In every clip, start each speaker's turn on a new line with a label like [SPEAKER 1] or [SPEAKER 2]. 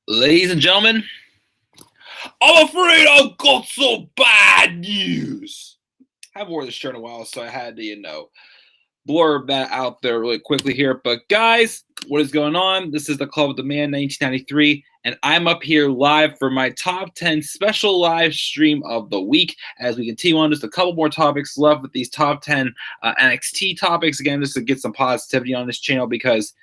[SPEAKER 1] Ladies and gentlemen, I'm afraid I've got some bad news. I haven't worn this shirt in a while, so I had to, blurb that out there really quickly here. But guys, what is going on? This is the Club of the Man 1993, and I'm up here live for my top 10 special live stream of the week as we continue on. Just a couple more topics left with these top 10 NXT topics. Again, just to get some positivity on this channel because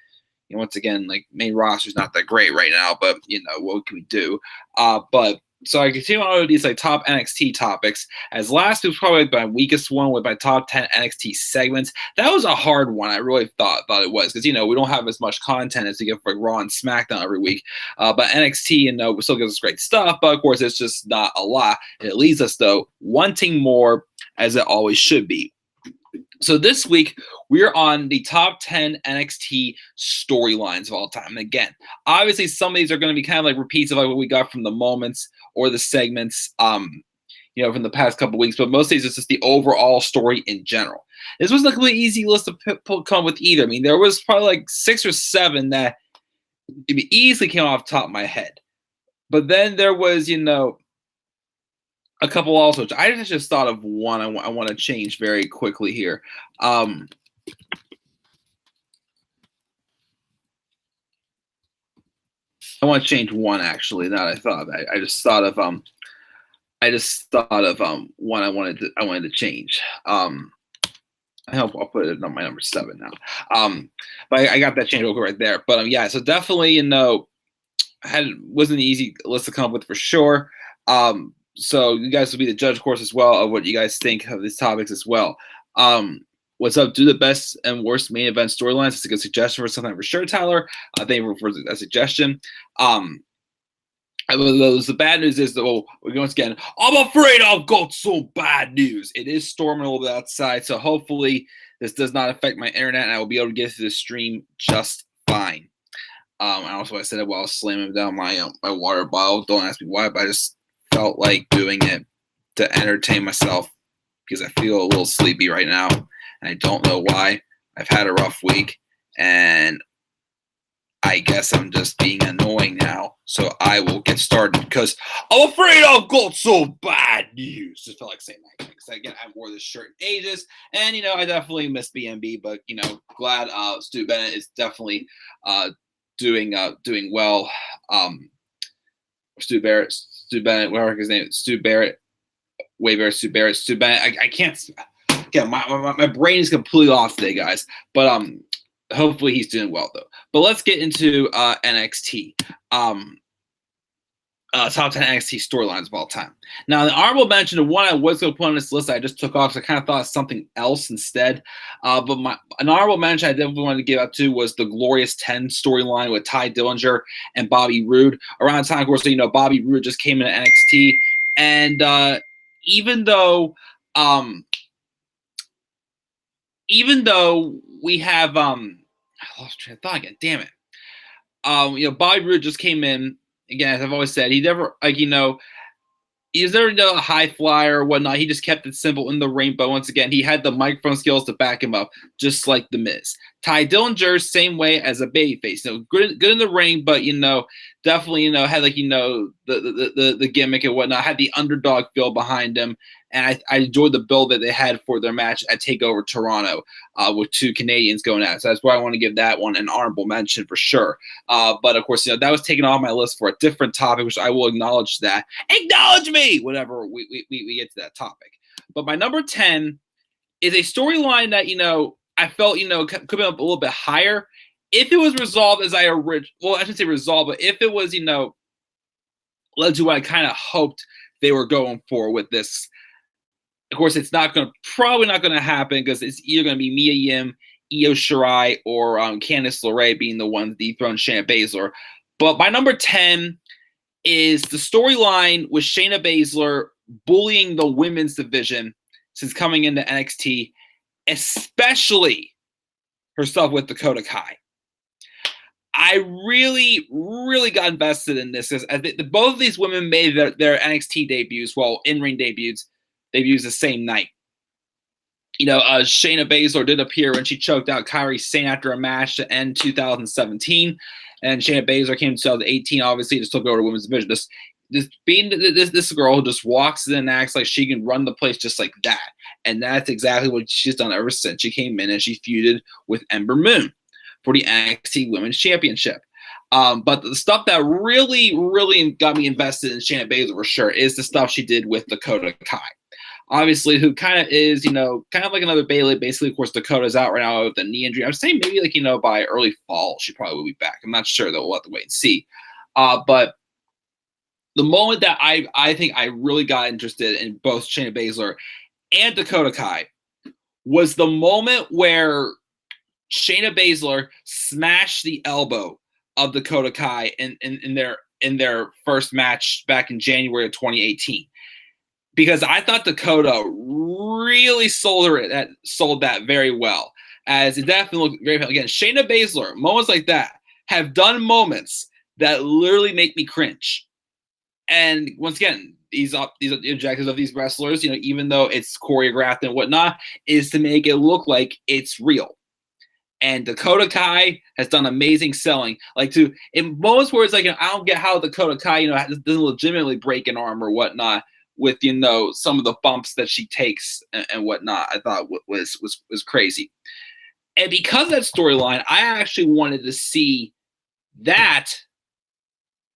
[SPEAKER 1] once again, like main roster's not that great right now, but what can we do? But so I continue on with these like top NXT topics. As last week was probably my weakest one with my top 10 NXT segments. That was a hard one. I really thought it was because we don't have as much content as we get for Raw and SmackDown every week. But NXT still gives us great stuff, but of course it's just not a lot. It leaves us though wanting more, as it always should be. So this week, we're on the top 10 NXT storylines of all time. And again, obviously some of these are going to be kind of like repeats of like what we got from the moments or the segments, from the past couple of weeks. But most of these is just the overall story in general. This wasn't a completely easy list to come with either. I mean, there was probably like 6 or 7 that easily came off the top of my head. But then there was, a couple also. I just thought of one I want to change very quickly here. I want to change one actually. Now that I thought of it. I just thought of one I wanted to change. I hope I'll put it on my number 7 now. But I got that change over right there. But yeah, so definitely wasn't an easy list to come up with for sure. So you guys will be the judge, of course, as well, of what you guys think of these topics as well. What's up? Do the best and worst main event storylines. It's a good suggestion for something for sure, Tyler. Thank you for that suggestion. The bad news is that, once again, I'm afraid I've got some bad news. It is storming a little bit outside, so hopefully this does not affect my internet, and I will be able to get through the stream just fine. And also, I said it while I was slamming down my water bottle. Don't ask me why, but I just felt like doing it to entertain myself because I feel a little sleepy right now, and I don't know why. I've had a rough week, and I guess I'm just being annoying now. So I will get started because I'm afraid I've got some bad news. Just felt like saying that because again, I wore this shirt in ages, and I definitely miss BNB, but glad Stu Bennett is definitely doing well. Stu Bennett, whatever his name is, Stu Bennett. I can't. Again, my brain is completely off today, guys. But hopefully he's doing well though. But let's get into NXT. Top 10 NXT storylines of all time. Now, the honorable mention, the one I was going to put on this list, I just took off, so I kind of thought of something else instead. But an honorable mention I definitely wanted to give out to was the Glorious 10 storyline with Ty Dillinger and Bobby Roode. Around the time, of course, Bobby Roode just came into NXT, and even though we have I lost track of thought again. Damn it. Bobby Roode just came in. Again, as I've always said, he never he's never a high flyer or whatnot. He just kept it simple in the ring. But once again, he had the microphone skills to back him up, just like The Miz. Ty Dillinger, same way as a babyface. Good in the ring, but definitely had the gimmick and whatnot. Had the underdog feel behind him, and I enjoyed the build that they had for their match at TakeOver Toronto with 2 Canadians going at it. So that's why I want to give that one an honorable mention for sure. But of course, that was taken off my list for a different topic, which I will acknowledge that. Acknowledge me whenever we get to that topic. But my number 10 is a storyline that I felt could be up a little bit higher if it was resolved as I shouldn't say resolved, but if it was led to what I kind of hoped they were going for with this. Of course, it's probably not going to happen because it's either going to be Mia Yim, Io Shirai, or Candice LeRae being the one to dethrone Shayna Baszler. But my number 10 is the storyline with Shayna Baszler bullying the women's division since coming into NXT, especially herself with Dakota Kai. I really, really got invested in this because both of these women made their NXT debuts, in-ring debuts the same night. Shayna Baszler did appear when she choked out Kairi Sane after a match to end 2017. And Shayna Baszler came in 2018, obviously, just took over the women's division. This girl who just walks in and acts like she can run the place just like that. And that's exactly what she's done ever since she came in, and she feuded with Ember Moon for the NXT Women's Championship. But the stuff that really, really got me invested in Shayna Baszler for sure is the stuff she did with Dakota Kai. Obviously, who kind of is, kind of like another Bayley. Basically, of course, Dakota's out right now with a knee injury. I'm saying maybe by early fall, she probably will be back. I'm not sure, though. We'll have to wait and see. But the moment that I think I really got interested in both Shayna Baszler and Dakota Kai was the moment where Shayna Baszler smashed the elbow of Dakota Kai in their first match back in January of 2018. Because I thought Dakota really sold that very well, as it definitely looked very. Again, Shayna Baszler, moments like that have done moments that literally make me cringe. And once again, these objectives of these wrestlers, even though it's choreographed and whatnot, is to make it look like it's real. And Dakota Kai has done amazing selling. In moments where it's like, I don't get how Dakota Kai, doesn't legitimately break an arm or whatnot, with some of the bumps that she takes and whatnot, I thought was crazy. And because of that storyline, I actually wanted to see that.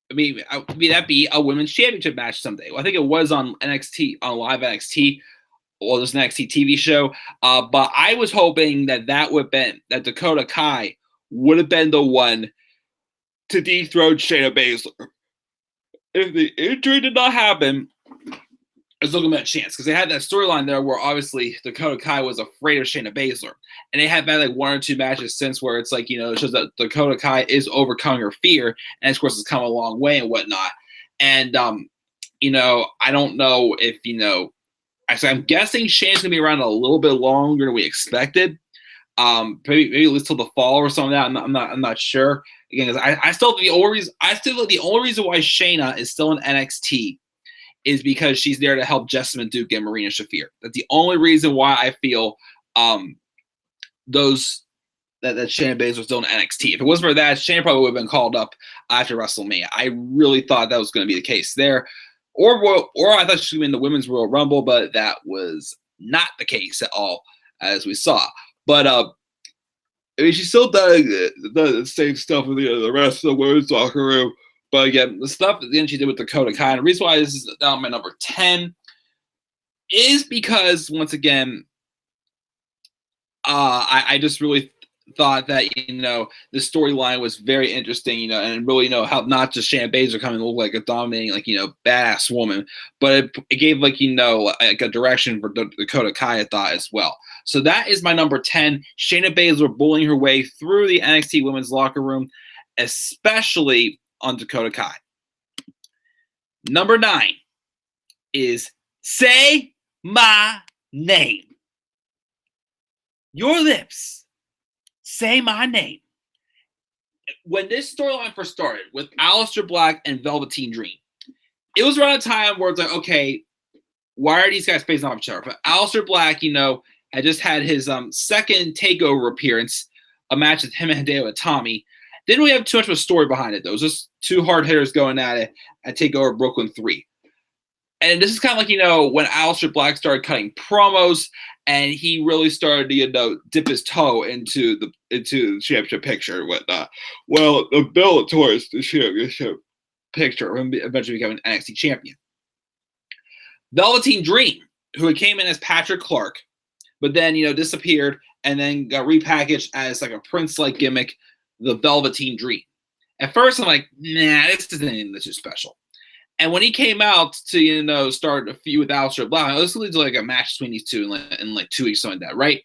[SPEAKER 1] That be a women's championship match someday. Well, I think it was on NXT, on live NXT, or this NXT TV show. But I was hoping that Dakota Kai would have been the one to dethrone Shayna Baszler. If the injury did not happen, I was looking at a chance, because they had that storyline there where obviously Dakota Kai was afraid of Shayna Baszler, and they have had one or two matches since where it's it shows that Dakota Kai is overcoming her fear, and of course it's come a long way and whatnot. And I don't know if actually I'm guessing Shayna's gonna be around a little bit longer than we expected. Maybe at least till the fall or something like that. I'm not sure. Again, I still think the only reason why Shayna is still in NXT is because she's there to help Jessamine Duke and Marina Shafir. That's the only reason why I feel that Shayna Baszler was still in NXT. If it wasn't for that, Shayna probably would have been called up after WrestleMania. I really thought that was going to be the case there. Or I thought she would be in the Women's Royal Rumble, but that was not the case at all, as we saw. But she still does the same stuff with the rest of the women's locker room. But again, the stuff at the end she did with Dakota Kai, and the reason why this is down my number 10 is because, once again, I just really thought that, the storyline was very interesting, and really, how not just Shayna Baszler coming to look like a dominating, badass woman, but it gave, a direction for Dakota Kai, I thought, as well. So that is my number 10, Shayna Baszler bullying her way through the NXT women's locker room, especially on Dakota Kai. Number 9 is Say My Name. Your lips, say my name. When this storyline first started with Aleister Black and Velveteen Dream, it was around a time where it's like, okay, why are these guys facing off each other? But Aleister Black, had just had his second takeover appearance, a match with him and Hideo Itami. Didn't really have too much of a story behind it, though. It was just two hard hitters going at it at TakeOver Brooklyn 3. And this is kind of when Aleister Black started cutting promos, and he really started to, dip his toe into the championship picture and whatnot. Well, the build towards the championship picture, him eventually becoming NXT champion. Velveteen Dream, who came in as Patrick Clark, but then, disappeared and then got repackaged as a Prince-like gimmick, the Velveteen Dream. At first, I'm like, nah, this isn't anything that's too special. And when he came out to, start a feud with Aleister Black, this leads to a match between these two in 2 weeks, something like that, right?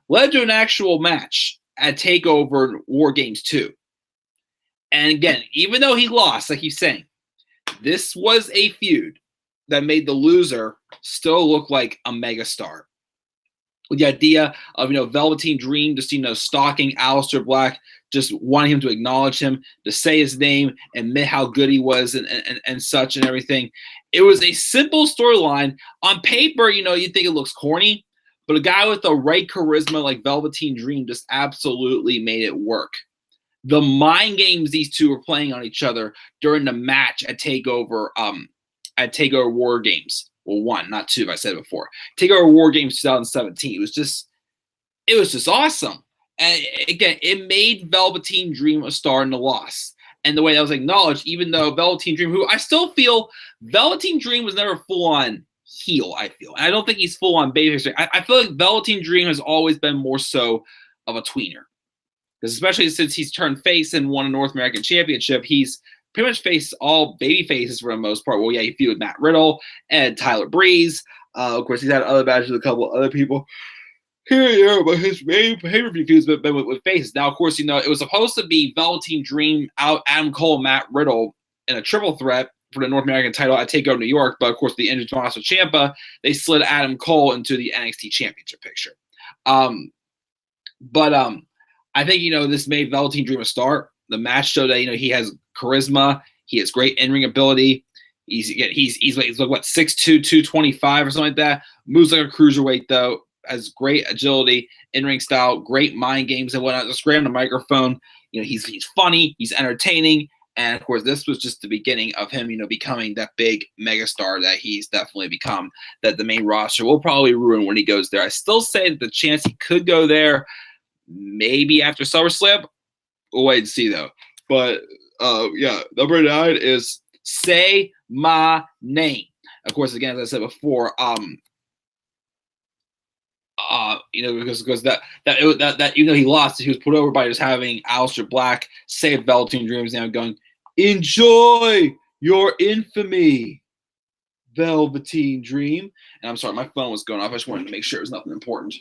[SPEAKER 1] Led to an actual match at TakeOver War Games 2. And again, even though he lost, like he's saying, this was a feud that made the loser still look like a megastar. With the idea of, Velveteen Dream just, stalking Aleister Black, just wanting him to acknowledge him, to say his name, admit how good he was and such and everything. It was a simple storyline. On paper, you think it looks corny, but a guy with the right charisma like Velveteen Dream just absolutely made it work. the mind games these two were playing on each other during the match at Takeover War Games. Well, one, not two, if I said it before. Takeover War Games 2017. It was just awesome. And again, it made Velveteen Dream a star in the loss. And the way that was acknowledged, even though Velveteen Dream, who I still feel Velveteen Dream was never full on heel, I feel. And I don't think he's full on babyface. I feel like Velveteen Dream has always been more so of a tweener. Because especially since he's turned face and won a North American Championship, he's pretty much faced all baby faces for the most part. Well, yeah, he feuded with Matt Riddle and Tyler Breeze. Of course, he's had other matches with a couple of other people here and there, but his main pay-per-view feuds have been with faces. Now, of course, it was supposed to be Velveteen Dream out Adam Cole, Matt Riddle in a triple threat for the North American title at TakeOver New York, but of course, the injured Tommaso Ciampa, they slid Adam Cole into the NXT Championship picture. I think, this made Velveteen Dream a star. The match showed that, he has charisma. He has great in-ring ability. He's like, what, 6'2", 225 or something like that. Moves like a cruiserweight, though. Has great agility, in-ring style, great mind games and whatnot. Just great on the microphone. He's funny. He's entertaining. And, of course, this was just the beginning of him, becoming that big megastar that he's definitely become, that the main roster will probably ruin when he goes there. I still say that the chance he could go there maybe after SummerSlam. We'll wait and see, though. But, yeah, number 9 is Say My Name. Of course, again, as I said before, because that he lost, he was put over by just having Aleister Black say Velveteen Dream's name, going, "Enjoy your infamy, Velveteen Dream." And I'm sorry, my phone was going off. I just wanted to make sure it was nothing important.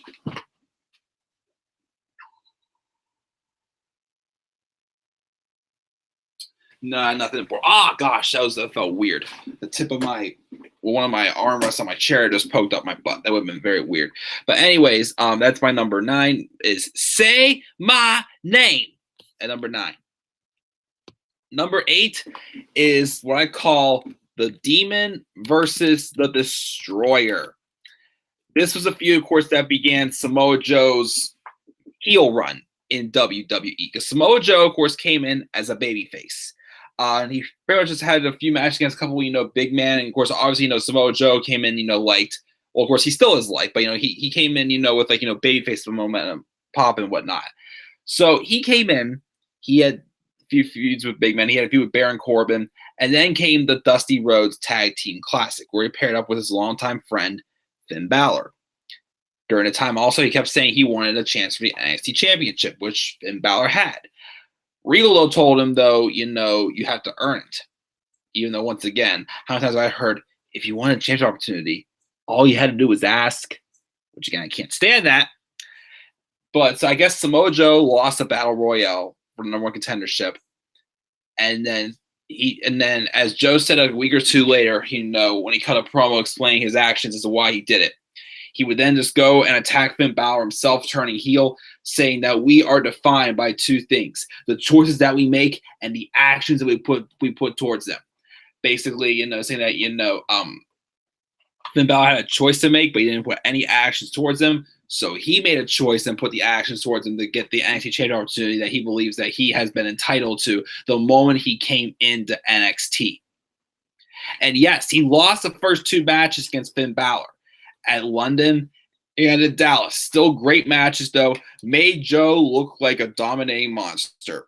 [SPEAKER 1] Nah, nothing important. Ah, gosh, that felt weird. The tip of one of my armrests on my chair just poked up my butt. That would have been very weird. But anyways, that's my number 9 is Say My Name at number 9. Number 8 is what I call the Demon versus the Destroyer. This was a feud, of course, that began Samoa Joe's heel run in WWE. Because Samoa Joe, of course, came in as a babyface. And he pretty much just had a few matches against a couple, big men. And, of course, obviously, Samoa Joe came in, liked. Well, of course, he still is liked. But, he came in, with, babyface momentum pop and whatnot. So he came in. He had a few feuds with big men. He had a feud with Baron Corbin. And then came the Dusty Rhodes Tag Team Classic, where he paired up with his longtime friend, Finn Balor. During the time, also, he kept saying he wanted a chance for the NXT Championship, which Finn Balor had. Regal told him, though, you have to earn it. Even though, once again, how many times have I heard, if you want a championship opportunity, all you had to do was ask. Which, again, I can't stand that. But, so I guess Samoa Joe lost a Battle Royale for the number 1 contendership. And then, as Joe said a week or two later, when he cut a promo explaining his actions as to why he did it, he would then just go and attack Finn Balor himself, turning heel, saying that we are defined by 2 things: the choices that we make and the actions that we put towards them. Basically, saying that Finn Balor had a choice to make, but he didn't put any actions towards them. So he made a choice and put the actions towards him to get the NXT Championship opportunity that he believes that he has been entitled to the moment he came into NXT. And yes, he lost the first 2 matches against Finn Balor at London and in Dallas. Still great matches, though. Made Joe look like a dominating monster.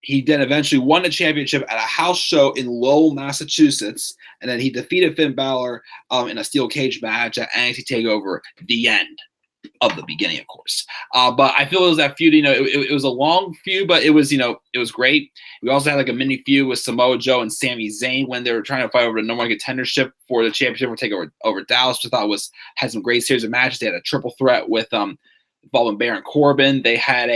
[SPEAKER 1] He then eventually won the championship at a house show in Lowell, Massachusetts, and then he defeated Finn Balor in a steel cage match at NXT TakeOver, the end of the beginning, of course. But I feel it was that feud, it was a long feud, but it was great. We also had a mini feud with Samoa Joe and Sami Zayn when they were trying to fight over the number 1 contendership for the championship for TakeOver over Dallas, which I thought had some great series of matches. They had a triple threat with involving Baron Corbin. They had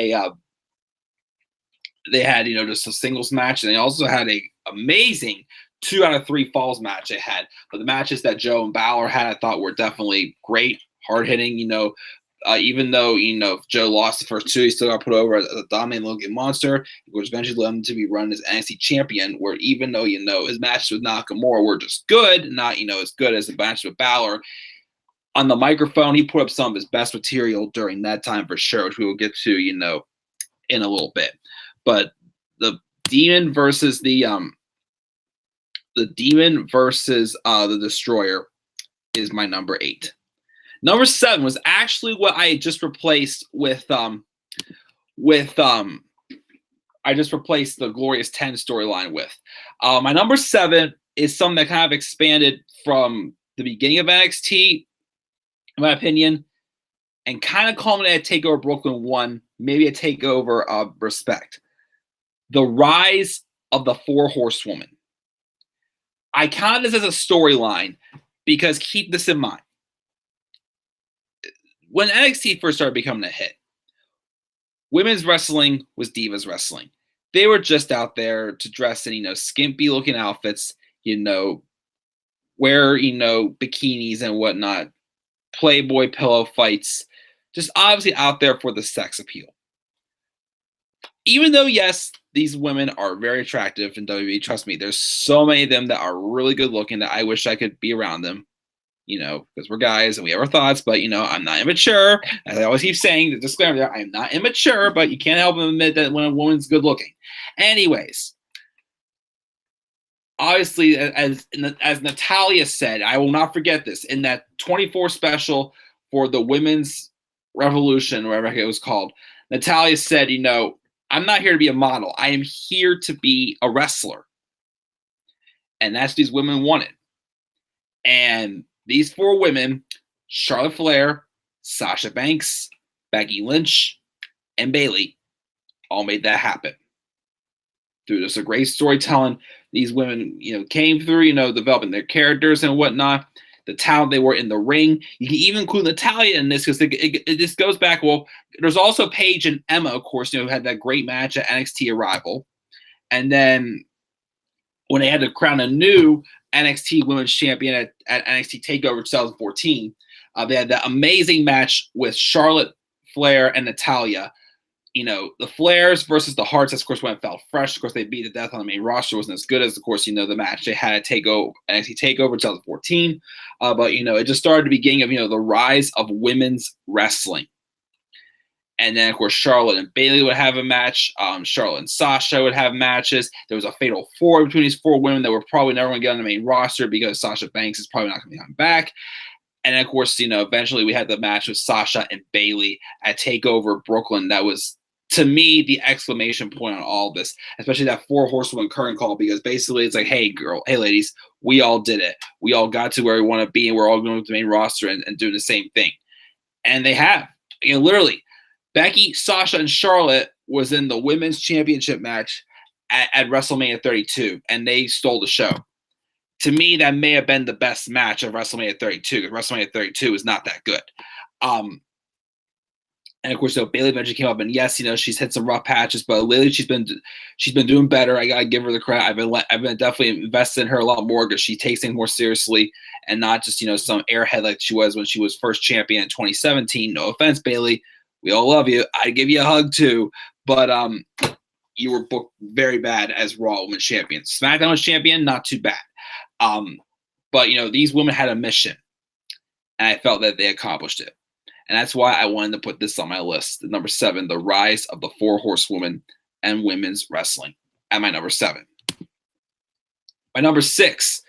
[SPEAKER 1] just a singles match, and they also had a amazing 2 out of 3 falls match they had. But the matches that Joe and Balor had, I thought were definitely great, hard hitting. Even though Joe lost the first 2, he still got put over as a dominating looking monster, which eventually led him to be run as NXT champion. Where even though his matches with Nakamura were just good, not as good as the matches with Balor, on the microphone he put up some of his best material during that time for sure, which we will get to in a little bit. But the Demon versus the the Destroyer is my number 8. Number 7 was actually what I just replaced with I just replaced the Glorious 10 storyline with. My number 7 is something that kind of expanded from the beginning of NXT, in my opinion, and kind of culminated at TakeOver Brooklyn 1, maybe a TakeOver of Respect. The rise of the 4 Horsewomen. I count this as a storyline because keep this in mind. When NXT first started becoming a hit, women's wrestling was divas wrestling. They were just out there to dress in, skimpy looking outfits, wear, bikinis and whatnot, Playboy pillow fights, just obviously out there for the sex appeal. Even though, yes, these women are very attractive in WWE, trust me, there's so many of them that are really good looking that I wish I could be around them, because we're guys and we have our thoughts, but, I'm not immature. As I always keep saying, the disclaimer there, I am not immature, but you can't help but admit that when a woman's good looking. Anyways, obviously, as Natalya said, I will not forget this, in that 24 special for the Women's Revolution, whatever it was called, Natalya said, I'm not here to be a model. I am here to be a wrestler. And that's what these women wanted. And these 4 women, Charlotte Flair, Sasha Banks, Becky Lynch, and Bayley, all made that happen. Through just a great storytelling, these women, came through, developing their characters and whatnot, the talent they were in the ring. You can even include Natalya in this because it just goes back. Well, there's also Paige and Emma, of course, who had that great match at NXT Arrival. And then when they had to crown a new NXT Women's Champion at NXT TakeOver 2014, they had that amazing match with Charlotte, Flair, and Natalya. The Flairs versus the Hearts, of course, when it felt fresh. Of course, they beat to death on the main roster. Wasn't as good as, of course, the match they had at NXT TakeOver 2014. But, it just started the beginning of, the rise of women's wrestling. And then, of course, Charlotte and Bayley would have a match. Charlotte and Sasha would have matches. There was a fatal 4 between these 4 women that were probably never going to get on the main roster because Sasha Banks is probably not going to be coming back. And then, of course, eventually we had the match with Sasha and Bayley at TakeOver Brooklyn. That was, to me, the exclamation point on all of this, especially that 4 Horsewoman curtain call, because basically it's like, hey, ladies, we all did it. We all got to where we want to be, and we're all going to the main roster and doing the same thing. And they have. Literally, Becky, Sasha, and Charlotte was in the women's championship match at WrestleMania 32, and they stole the show. To me, that may have been the best match of WrestleMania 32, because WrestleMania 32 is not that good. And of course, Bayley eventually came up, and yes, she's hit some rough patches, but lately she's been doing better. I gotta give her the credit. I've been definitely invested in her a lot more because she takes things more seriously and not just some airhead like she was when she was first champion in 2017. No offense, Bayley, we all love you. I'd give you a hug too, but you were booked very bad as Raw Women's Champion. SmackDown was champion, not too bad. But these women had a mission, and I felt that they accomplished it. And that's why I wanted to put this on my list. Number 7, the rise of the 4 Horsewomen and women's wrestling at my number 7. My number 6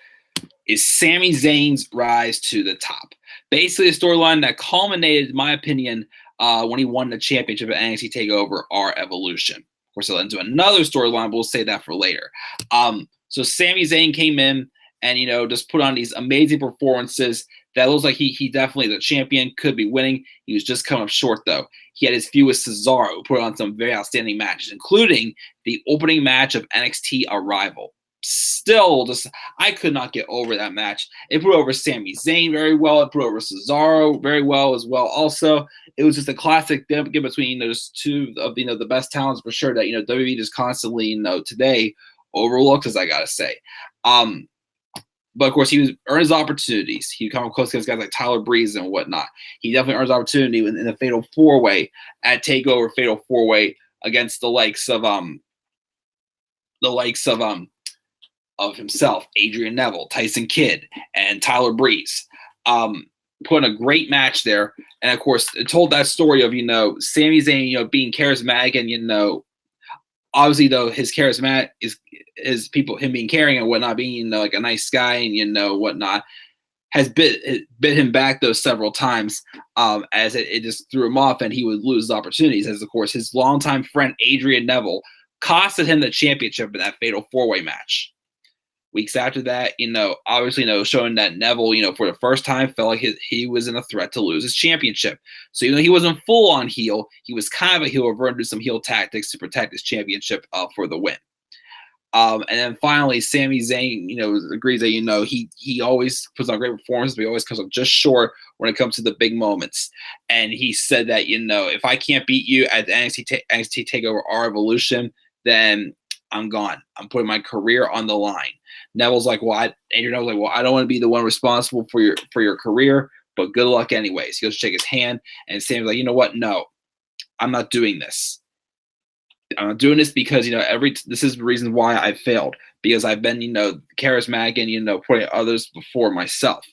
[SPEAKER 1] is Sami Zayn's rise to the top. Basically a storyline that culminated, in my opinion, when he won the championship at NXT TakeOver Our Evolution. Of course, I'll into another storyline, but we'll save that for later. So Sami Zayn came in and, just put on these amazing performances. That looks like he definitely, the champion, could be winning. He was just coming up short, though. He had his feud with Cesaro, who put on some very outstanding matches, including the opening match of NXT Arrival. Still, I could not get over that match. It put over Sami Zayn very well. It put over Cesaro very well as well. Also, it was just a classic game between those 2 of the best talents for sure that WWE just constantly today overlooks, as I gotta say. But of course, he was earned his opportunities. He come close against guys like Tyler Breeze and whatnot. He definitely earns opportunity in the Fatal 4-Way at TakeOver Fatal 4-Way against the likes of himself, Adrian Neville, Tyson Kidd, and Tyler Breeze. put in a great match there. And of course, it told that story of, Sami Zayn, being charismatic and, obviously though his charismatic is people, him being caring and whatnot, being, like a nice guy and, whatnot, has bit him back those several times, as it just threw him off and he would lose opportunities. As of course his longtime friend Adrian Neville costed him the championship in that fatal 4-way match. Weeks after that, obviously, showing that Neville, for the first time felt like he was in a threat to lose his championship. So, he wasn't full on heel. He was kind of a heel, reverting to some heel tactics to protect his championship for the win. And then finally, Sami Zayn, agrees that, he always puts on great performances, but he always comes up just short when it comes to the big moments. And he said that, if I can't beat you at the NXT TakeOver R Evolution, then I'm gone. I'm putting my career on the line. Neville's like, Adrian Neville's like, well, I don't want to be the one responsible for your career, but good luck anyways. He goes to shake his hand, and Sam's like, you know what? No, I'm not doing this. I'm not doing this because, this is the reason why I failed, because I've been, charismatic and, putting others before myself.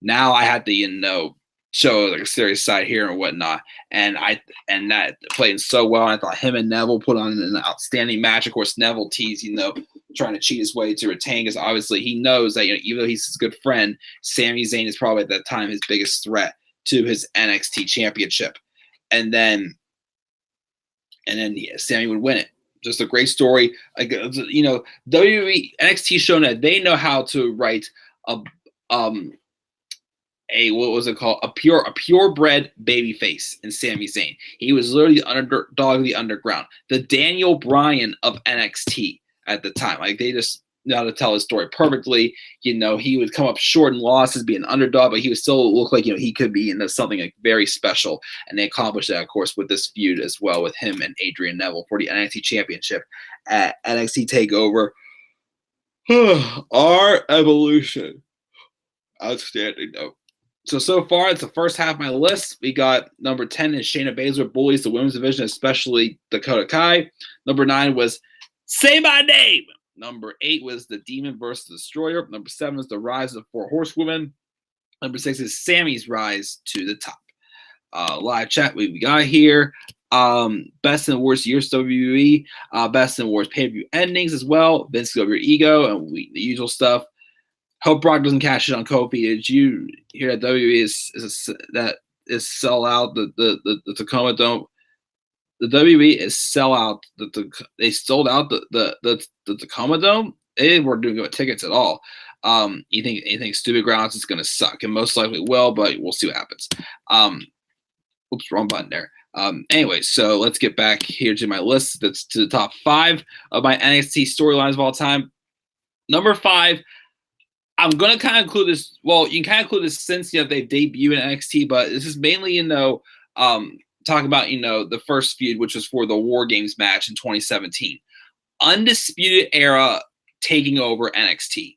[SPEAKER 1] Now I had to, show like a serious side here and whatnot. And that played so well. I thought him and Neville put on an outstanding match. Of course, Neville teased, trying to cheat his way to retain, because obviously he knows that, even though he's his good friend, Sami Zayn is probably at that time his biggest threat to his NXT championship. And then Sami would win it. Just a great story. Like, WWE NXT shown that they know how to write a what was it called? A purebred baby face in Sami Zayn. He was literally the underdog of the underground, the Daniel Bryan of NXT at the time. Like, they just know how to tell his story perfectly. He would come up short in losses, be an underdog, but he would still look like, he could be something like very special. And they accomplished that, of course, with this feud as well with him and Adrian Neville for the NXT Championship at NXT TakeOver R Evolution. Outstanding, though. So far, it's the first half of my list. We got number 10 is Shayna Baszler bullies the women's division, especially Dakota Kai. Number 9 was Say My Name. Number 8 was The Demon versus the Destroyer. Number 7 is The Rise of the 4 Horsewomen. Number 6 is Sammy's rise to the top. Live chat we got here. Best and worst years WWE. Best and worst pay-per-view endings as well. Vince Go Your Ego and the usual stuff. Hope Brock doesn't cash it on Kofi. Did you hear that WWE is sell out the Tacoma Dome? The WWE is sell out. They sold out the Tacoma Dome. They didn't work doing good with tickets at all. You think anything stupid grounds is going to suck, and most likely will, but we'll see what happens. Oops, wrong button there. Anyway, so let's get back here to my list. That's to the top 5 of my NXT storylines of all time. Number 5. I'm going to kind of include this. Well, you can kind of include this since they debuted in NXT, but this is mainly, talking about, the first feud, which was for the War Games match in 2017. Undisputed Era taking over NXT.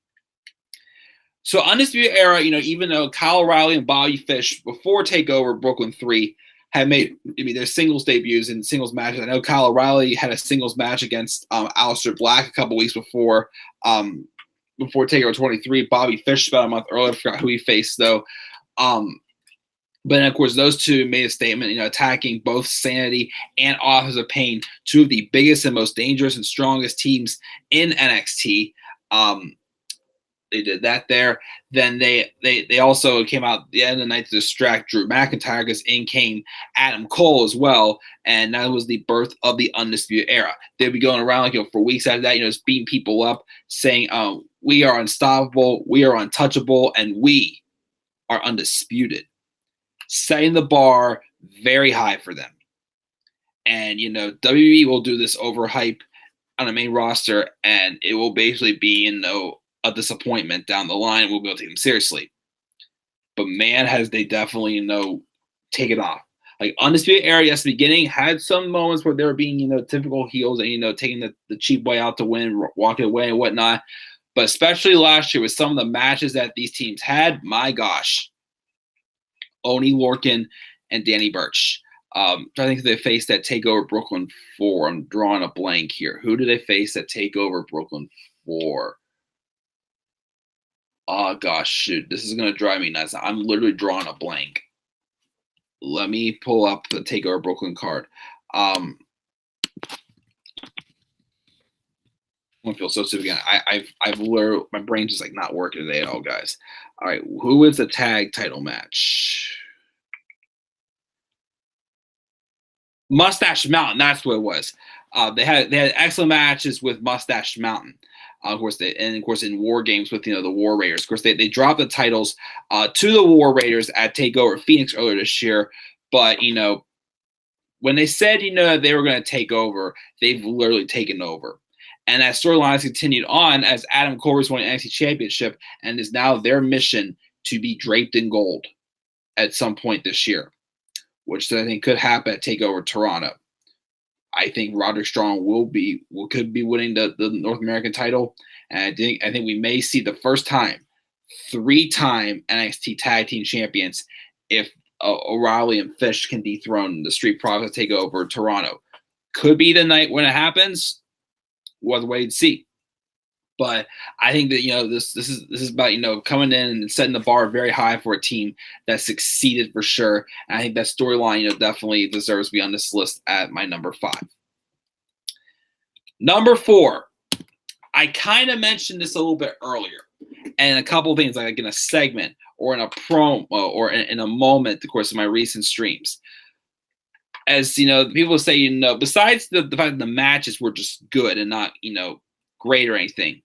[SPEAKER 1] So Undisputed Era, even though Kyle O'Reilly and Bobby Fish before TakeOver Brooklyn 3 had made their singles debuts in singles matches. I know Kyle O'Reilly had a singles match against Aleister Black a couple weeks before TakeOver 23. Bobby Fish about a month earlier. I forgot who he faced, though. But then, of course, those two made a statement, attacking both Sanity and Authors of Pain, two of the biggest and most dangerous and strongest teams in NXT. They did that there. Then they also came out at the end of the night to distract Drew McIntyre, because in came Adam Cole as well, and that was the birth of the Undisputed Era. They'd be going around for weeks after that, just beating people up, saying, "We are unstoppable, we are untouchable, and we are undisputed," setting the bar very high for them. And WWE will do this overhype on the main roster, and it will basically be a disappointment down the line. We'll be able to take them seriously. But man, they definitely, taken off. Like, Undisputed Era, yes, the beginning had some moments where they were being, typical heels and, taking the cheap way out to win, walking away and whatnot. But especially last year with some of the matches that these teams had, my gosh. Oney Lorcan and Danny Burch. I think they faced that TakeOver Brooklyn 4. I'm drawing a blank here. Who did they face at TakeOver Brooklyn 4? Oh gosh, shoot, this is gonna drive me nuts. I'm literally drawing a blank. Let me pull up the Takeover Brooklyn card. I feel so stupid again. I've literally, my brain's just like not working today at all, guys. All right, who is the tag title match? Mustache Mountain. That's what it was. They had excellent matches with Mustache Mountain. Of course, in War Games with the War Raiders. Of course, they dropped the titles to the War Raiders at Takeover Phoenix earlier this year. But when they said they were going to take over, they've literally taken over. And that storyline has continued on as Adam Cole's won the NXT Championship, and is now their mission to be draped in gold at some point this year, which I think could happen at Takeover Toronto. I think Roderick Strong could be winning the North American title, and I think we may see the first time 3-time NXT Tag Team Champions if O'Reilly and Fish can dethrone the Street Profits Takeover Toronto. Could be the night when it happens. We'll have to wait and see. But I think that this is about coming in and setting the bar very high for a team that succeeded for sure. And I think that storyline definitely deserves to be on this list at my number 5. Number 4, I kind of mentioned this a little bit earlier, and a couple of things like in a segment or in a promo or in a moment, of course, in my recent streams. As people say, besides the fact that the matches were just good and not great or anything.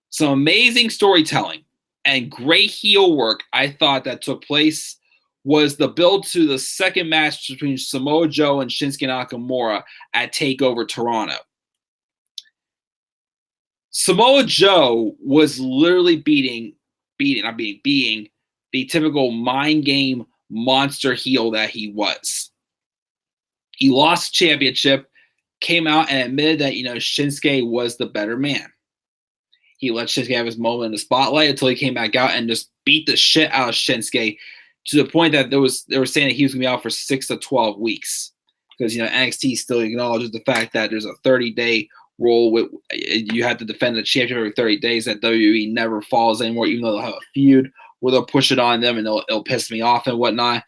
[SPEAKER 1] Some amazing storytelling and great heel work I thought that took place was the build to the second match between Samoa Joe and Shinsuke Nakamura at TakeOver Toronto. Samoa Joe was literally being the typical mind game monster heel that he was. He lost the championship, came out and admitted that Shinsuke was the better man. He let Shinsuke have his moment in the spotlight until he came back out and just beat the shit out of Shinsuke to the point that they were saying that he was going to be out for 6 to 12 weeks because NXT still acknowledges the fact that there's a 30-day rule with you have to defend the championship every 30 days. That WWE never falls anymore, even though they'll have a feud where they'll push it on them and it'll piss me off and whatnot.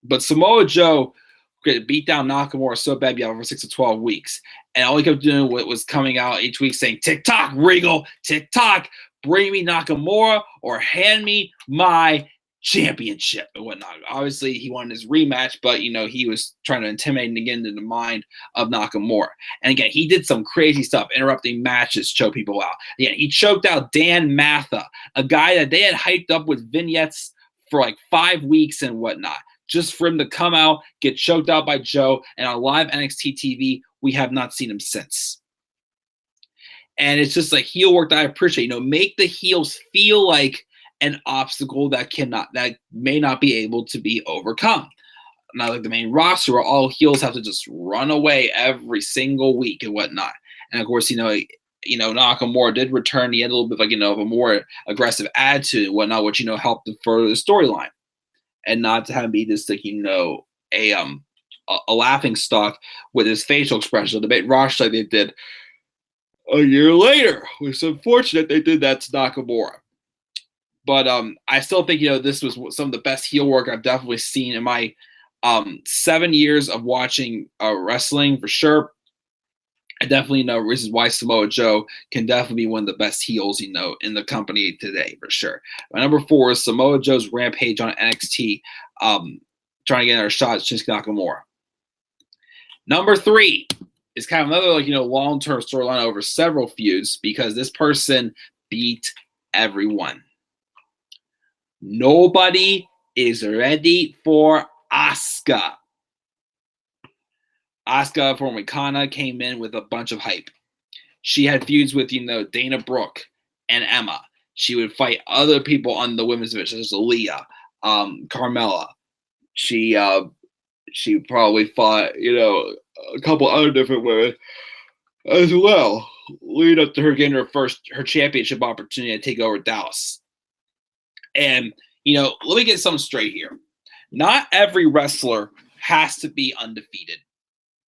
[SPEAKER 1] But Samoa Joe beat down Nakamura so bad, be out for 6 to 12 weeks. And all he kept doing was coming out each week saying, "TikTok, Regal, TikTok, bring me Nakamura or hand me my championship," and whatnot. Obviously, he wanted his rematch, but, he was trying to intimidate and get into the mind of Nakamura. And again, he did some crazy stuff, interrupting matches, choke people out. Again, he choked out Dan Matha, a guy that they had hyped up with vignettes for like 5 weeks and whatnot, just for him to come out, get choked out by Joe, and on live NXT TV, we have not seen him since. And it's just like heel work that I appreciate. Make the heels feel like an obstacle that may not be able to be overcome. Not like the main roster where all heels have to just run away every single week and whatnot. And of course, Nakamura did return. He had a little bit of a more aggressive attitude and whatnot, which helped to further the storyline. And not to have him be just like a laughing stock with his facial expression, the bait roster like they did a year later. It's unfortunate they did that to Nakamura. But I still think this was some of the best heel work I've definitely seen in my 7 years of watching wrestling for sure. I definitely know reasons why Samoa Joe can definitely be one of the best heels, in the company today for sure. My number 4 is Samoa Joe's rampage on NXT, trying to get another shot at Shinsuke Nakamura. Number 3 is kind of another long-term storyline over several feuds because this person beat everyone. Nobody is ready for Asuka. Asuka from Wakanda came in with a bunch of hype. She had feuds with, Dana Brooke and Emma. She would fight other people on the women's division, such as Aaliyah, Carmella. She probably fought, a couple other different women as well, leading up to her getting her championship opportunity to take over Dallas. And, let me get something straight here. Not every wrestler has to be undefeated.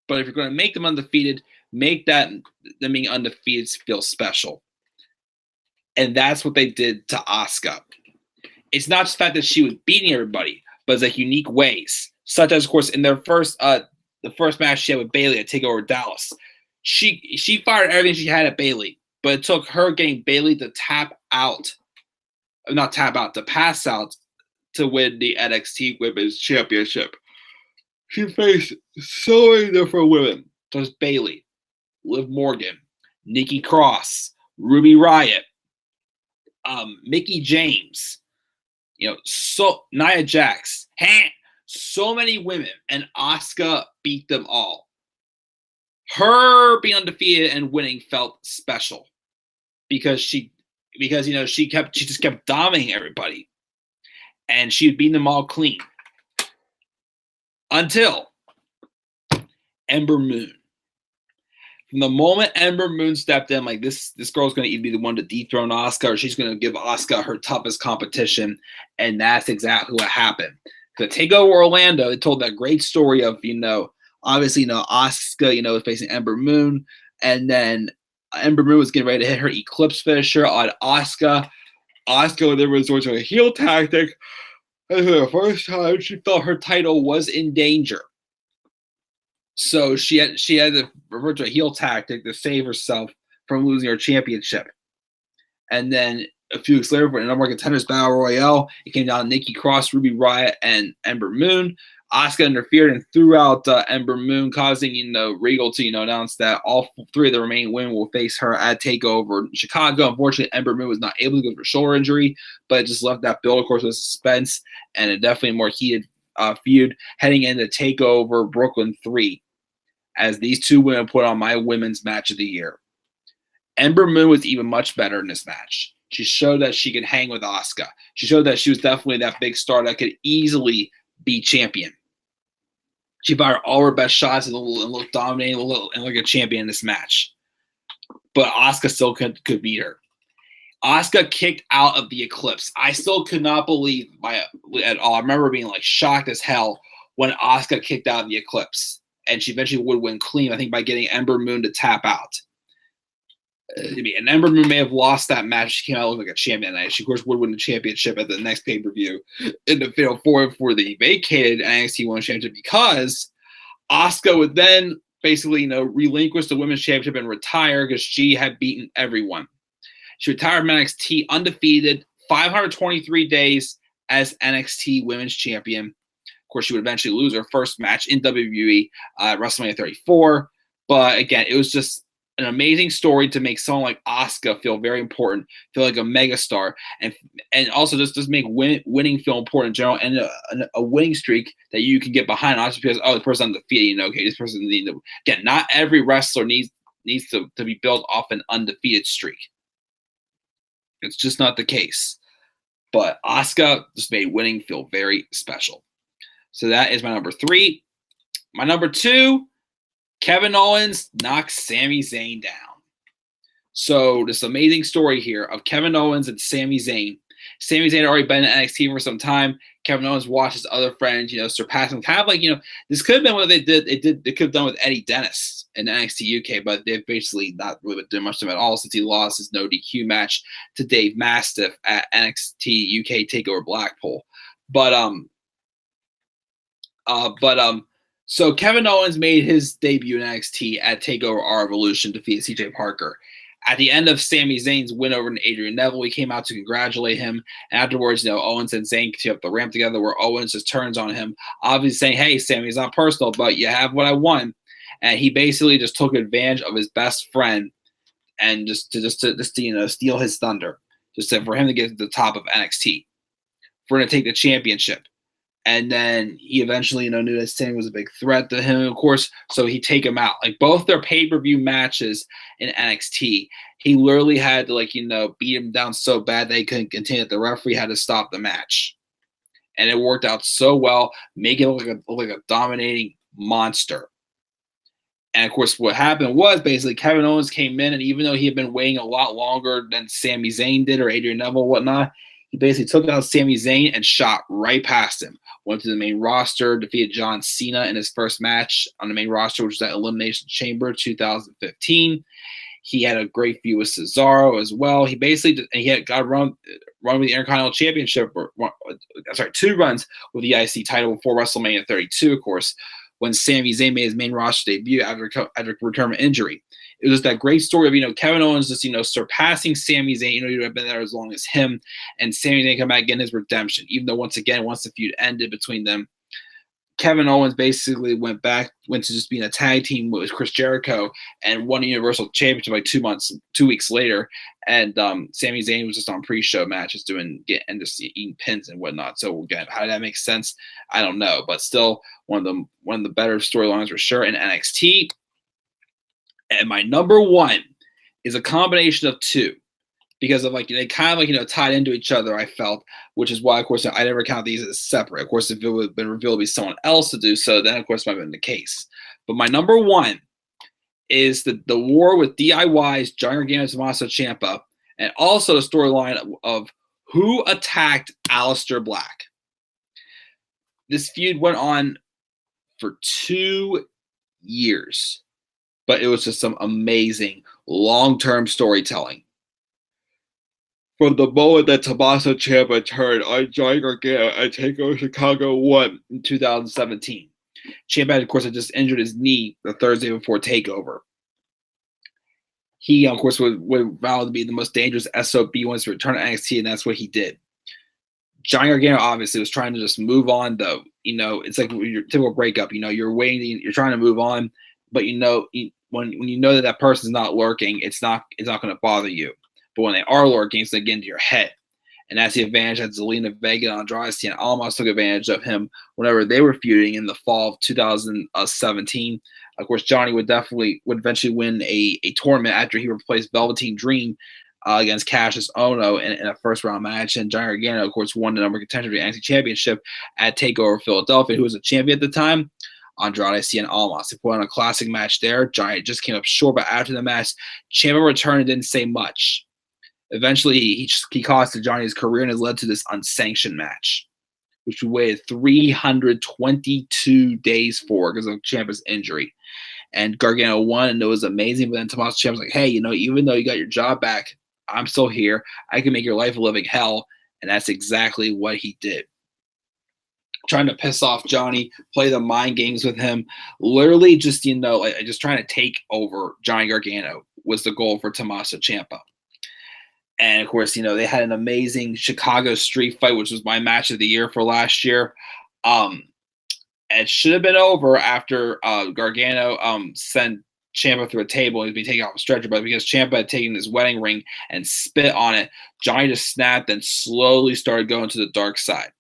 [SPEAKER 1] But if you're going to make them undefeated, Make that them being undefeated feel special. And that's what they did to Asuka. It's not just the fact that she was beating everybody, but it's like unique ways. Such as, of course, in their first the first match she had with Bayley at TakeOver Dallas. She fired everything she had at Bayley, but it took her getting Bayley to to pass out to win the NXT Women's Championship. She faced so many different women. There's Bayley, Liv Morgan, Nikki Cross, Ruby Riott, Mickie James, so Nia Jax, so many women, and Asuka beat them all. Her being undefeated and winning felt special because she just kept dominating everybody, and she had beaten them all clean until Ember Moon. From the moment Ember Moon stepped in, like this girl's going to either be the one to dethrone Asuka, or she's going to give Asuka her toughest competition, and that's exactly what happened. The TakeOver Orlando, it told that great story of obviously Asuka was facing Ember Moon, and then Ember Moon was getting ready to hit her Eclipse finisher on Asuka. Asuka then resorted to a heel tactic, and for the first time she felt her title was in danger. So she had to revert to a heel tactic to save herself from losing her championship. And then a few weeks later, for the number one contenders battle royale, it came down to Nikki Cross, Ruby Riott, and Ember Moon. Asuka interfered and threw out Ember Moon, causing Regal to announce that all three of the remaining women will face her at TakeOver Chicago. Unfortunately, Ember Moon was not able to go for a shoulder injury, but it just left that build, of course, with suspense and a definitely more heated feud heading into TakeOver Brooklyn 3. As these two women put on my women's match of the year. Ember Moon was even much better in this match. She showed that she could hang with Asuka. She showed that she was definitely that big star that could easily be champion. She fired all her best shots and looked dominating and like a champion in this match. But Asuka still could beat her. Asuka kicked out of the Eclipse. I still could not believe at all. I remember being shocked as hell when Asuka kicked out of the Eclipse. And she eventually would win clean, I think, by getting Ember Moon to tap out. And Ember Moon may have lost that match. She came out looking like a champion that night. She, of course, would win the championship at the next pay-per-view in the Fatal 4 for the vacated NXT Women's Championship, because Asuka would then basically, relinquish the Women's Championship and retire because she had beaten everyone. She retired from NXT undefeated, 523 days as NXT Women's Champion. Of course, she would eventually lose her first match in WWE at WrestleMania 34. But again, it was just an amazing story to make someone like Asuka feel very important, feel like a megastar, and also just make winning feel important in general, and a winning streak that you can get behind, not just because, the person's undefeated, okay, this person needs to. Again, not every wrestler needs to be built off an undefeated streak. It's just not the case. But Asuka just made winning feel very special. So that is my number 3. My number 2, Kevin Owens knocks Sami Zayn down. So this amazing story here of Kevin Owens and Sami Zayn. Sami Zayn had already been in NXT for some time. Kevin Owens watched his other friends, surpassing, kind of like, this could have been what they did. They could have done with Eddie Dennis in NXT UK, but they've basically not really done much to him at all since he lost his no DQ match to Dave Mastiff at NXT UK TakeOver Blackpool. So Kevin Owens made his debut in NXT at TakeOver R Evolution, defeated CJ Parker. At the end of Sami Zayn's win over Adrian Neville, he came out to congratulate him. And afterwards, Owens and Zayn continue up the ramp together, where Owens just turns on him, obviously saying, "Hey, Sami, it's not personal, but you have what I want." And he basically just took advantage of his best friend and just to steal his thunder, for him to get to the top of NXT, for him to take the championship. And then he eventually, knew that Sami was a big threat to him, of course, so he'd take him out. Like, both their pay-per-view matches in NXT, he literally had to, beat him down so bad they couldn't continue it. The referee had to stop the match. And it worked out so well, making him look like a dominating monster. And, of course, what happened was basically Kevin Owens came in, and even though he had been waiting a lot longer than Sami Zayn did or Adrian Neville or whatnot, he basically took out Sami Zayn and shot right past him. went to the main roster, defeated John Cena in his first match on the main roster, which was at Elimination Chamber 2015. He had a great feud with Cesaro as well. He basically got run with the Intercontinental Championship, sorry, 2 runs with the IC title before WrestleMania 32, of course, when Sami Zayn made his main roster debut after return from injury. It was that great story of, Kevin Owens just, surpassing Sami Zayn. You'd have been there as long as him, and Sami Zayn come back again his redemption. Even though once the feud ended between them, Kevin Owens basically went to just being a tag team with Chris Jericho and won a Universal Championship like 2 weeks later. And Sami Zayn was just on pre-show matches and just eating pins and whatnot. So again, how did that make sense? I don't know, but still one of the better storylines for sure in NXT. And my number one is a combination of 2. Because of they kind of tied into each other, I felt, which is why, of course, I never count these as separate. Of course, if it would have been revealed to be someone else to do so, then of course it might have been the case. But my number one is the war with DIY's Johnny Gargano and Tommaso Ciampa, and also the storyline of who attacked Aleister Black. This feud went on for 2 years, but it was just some amazing long-term storytelling. From the moment that Tommaso Ciampa turned on Johnny Gargano at TakeOver Chicago 1 in 2017. Ciampa, of course, had just injured his knee the Thursday before TakeOver. He, of course, was vowed to be the most dangerous SOB once he returned to NXT, and that's what he did. Johnny Gargano obviously was trying to just move on, though. It's like your typical breakup. You're waiting, you're trying to move on, but when you know that person's not lurking, it's not going to bother you. But when they are lurking, it's going to get into your head. And that's the advantage that Zelina Vega and Andrade and Almas took advantage of him whenever they were feuding in the fall of 2017. Of course, Johnny would eventually win a tournament after he replaced Velveteen Dream against Cassius Ohno in a first-round match. And Johnny Gargano, of course, won the number one contender for the NXT Championship at TakeOver Philadelphia. Who was a champion at the time? Andrade and Almas. They put on a classic match there. Johnny just came up short, but after the match, Ciampa returned and didn't say much. Eventually, he cost Johnny his career and has led to this unsanctioned match, which we waited 322 days for because of Ciampa's injury. And Gargano won, and it was amazing. But then Tommaso Ciampa was like, hey, even though you got your job back, I'm still here. I can make your life a living hell. And that's exactly what he did. Trying to piss off Johnny, play the mind games with him, literally just, just trying to take over Johnny Gargano was the goal for Tommaso Ciampa. And, of course, they had an amazing Chicago street fight, which was my match of the year for last year. It should have been over after Gargano sent Ciampa through a table and he was being taken off a stretcher. But because Ciampa had taken his wedding ring and spit on it, Johnny just snapped and slowly started going to the dark side,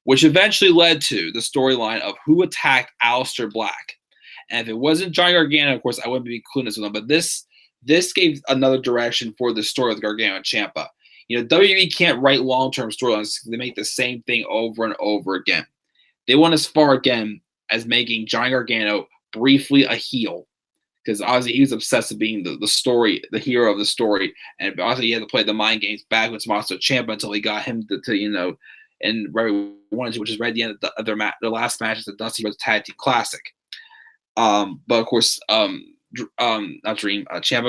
[SPEAKER 1] which eventually led to the storyline of who attacked Aleister Black. And if it wasn't Johnny Gargano, of course, I wouldn't be clueless with him. But this gave another direction for the story of Gargano and Ciampa. WWE can't write long-term storylines. They make the same thing over and over again. They went as far again as making Johnny Gargano briefly a heel, because obviously he was obsessed with being the story, the hero of the story, and obviously he had to play the mind games back with Tommaso Ciampa until he got him to and where he wanted to, which is right at the end of their last match at the Dusty Rhodes Tag Team Classic. But of course, Ciampa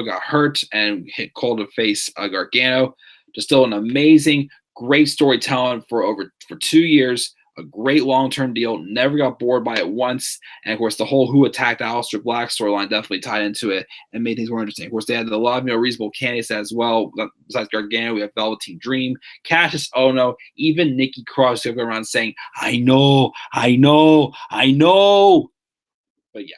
[SPEAKER 1] got hurt and hit cold to face Gargano. Just still an amazing, great storytelling for 2 years. A great long-term deal. Never got bored by it once. And of course, the whole who attacked Aleister Black storyline definitely tied into it and made things more interesting. Of course, they had a lot of reasonable candidates as well. Besides Gargano, we have Velveteen Dream, Cassius Ohno, even Nikki Cross who go around saying, I know. But yeah.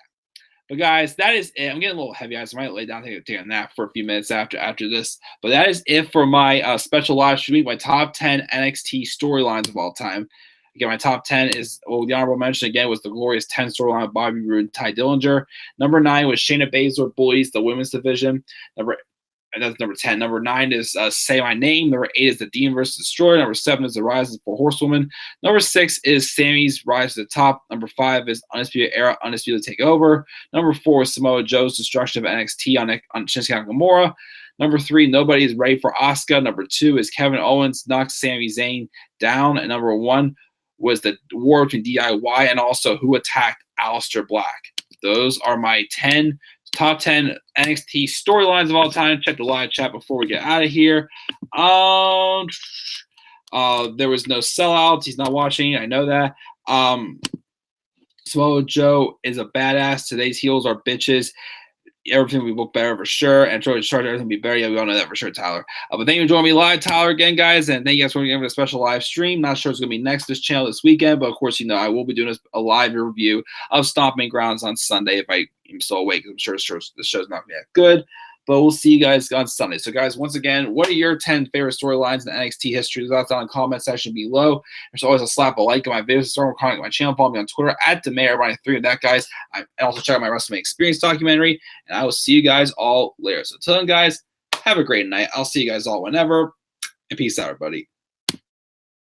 [SPEAKER 1] But guys, that is it. I'm getting a little heavy. I might lay down, take a nap for a few minutes after this. But that is it for my special live stream, my top 10 NXT storylines of all time. Again, my top 10 is, the honorable mention again was the glorious 10 storyline of Bobby Roode and Ty Dillinger. Number 9 was Shayna Baszler bullies the women's division. That's number 10. Number 9 is Say My Name. Number 8 is The Demon vs. Destroyer. Number 7 is The Rise of the Four Horsewomen. Number 6 is Sammy's Rise to the Top. Number 5 is Undisputed Era, Undisputed Takeover. Number 4 is Samoa Joe's destruction of NXT on Shinsuke Nakamura. Number 3, Nobody is Ready for Asuka. Number 2 is Kevin Owens knocks Sami Zayn down. And number 1 was the war between DIY and also who attacked Aleister Black. Those are my top 10 NXT storylines of all time. Check the live chat before we get out of here. There was no sellouts. He's not watching. I know that. Samoa Joe is a badass. Today's heels are bitches. Everything will look better for sure. And Troy Charger, everything will be better. Yeah, we all know that for sure, Tyler. But thank you for joining me live, Tyler, again, guys. And thank you guys for giving me a special live stream. Not sure it's going to be next this channel this weekend. But, of course, I will be doing a live review of Stomping Grounds on Sunday if I am still awake. I'm sure the show's not going to be that good. But we'll see you guys on Sunday. So, guys, once again, what are your 10 favorite storylines in NXT history? That's down in the comment section below. There's always a slap a like on my videos. Start commenting on my channel. Follow me on Twitter at DeMayor93. And that, guys, and also check out my Wrestling Experience documentary. And I will see you guys all later. So, until then, guys, have a great night. I'll see you guys all whenever. And peace out, everybody.